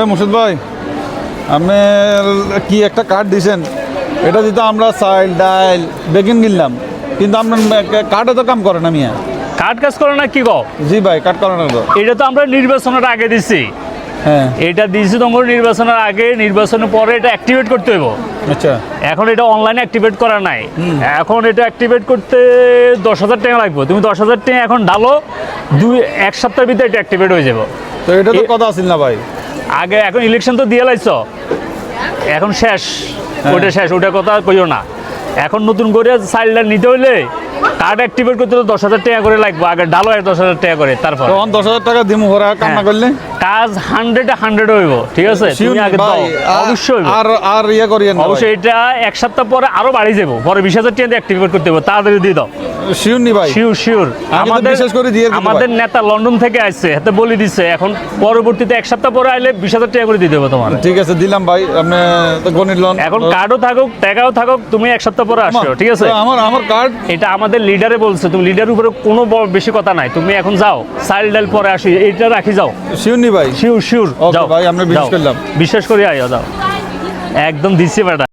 মুর্শিদ ভাই, আপনি কি একটা কার্ড দিয়েছেন, এটা দিতে আমরা চাল ডাল বেগিন কিনলাম, কিন্তু আপনার কার্ডে তো কাম করে না মিয়া। কার্ড কাজ করে না কি গো? জি ভাই, কার্ড করে না তো। এটা তো আমরা নির্বাচনের আগে দিছি। হ্যাঁ, এটা দিয়েছি তোমার নির্বাচনের আগে, নির্বাচনের পরে এটা অ্যাক্টিভেট করতে হইব। আচ্ছা। এখন এটা অনলাইনে অ্যাক্টিভেট করা নাই। এখন এটা অ্যাক্টিভেট করতে 10,000 টাকা লাগবে। তুমি 10,000 টাকা এখন ডালো, এক সপ্তাহের ভিতরে এটা অ্যাক্টিভেট হয়ে যাবো। তো এটা তো কথা আছিল না ভাই। আগে এখন ইলেকশন তো দিয়ে লাইছ, এখন শেষ, ওটা শেষ, ওটা কথা কইও না। এখন নতুন করে চাইল্ডটা নিতে হইলে কার্ড অ্যাক্টিভেট করতে তো 10,000 টাকা করে লাগবে। আগে ডালো 10,000 টাকা করে, তারপর তখন 10,000 টাকা দিমু, ওরা কাম না করলে কাজ 100 হইব। ঠিক আছে, তুমি আগে দাও, অবশ্যই আর ইয়ে করিয়েন না অবশ্যই। এটা এক সপ্তাহ পরে আরো বাড়ি যাবো, পরে 20,000 টাকা অ্যাক্টিভেট করতে হবে, তাড়াতাড়ি দিয়ে দাও। শিওর নি ভাই? Sure sure. আমাদের ভাই। নেতা লন্ডন থেকে আসছে, হাতে বলে দিচ্ছে, এখন পরবর্তীতে এক সপ্তাহ পরে আইলে 20,000 টাকা করে দিয়ে দেবো তোমার। ঠিক আছে, দিলাম ভাই, আপনি তো গণিত লন। এখন কার্ডও থাকুক, টাকাও থাকুক, তুমি এক সপ্তাহ পরে আসো, ঠিক আছে? আমার কার্ড এটা আমাদের লিডারে বলছে, তুমি লিডারের উপরে কোনো বেশি কথা নাই, তুমি এখন যাও, চাইল্ড ডাল পরে আসি, এটা রাখি যাও। শিওর নি ভাই? শিওর শিওর, ওকে যাও ভাই, আমরা বিশ্বাস যাও। করলাম। বিশ্বাস করি আইও, যাও। একদম দিচ্ছি বেটা।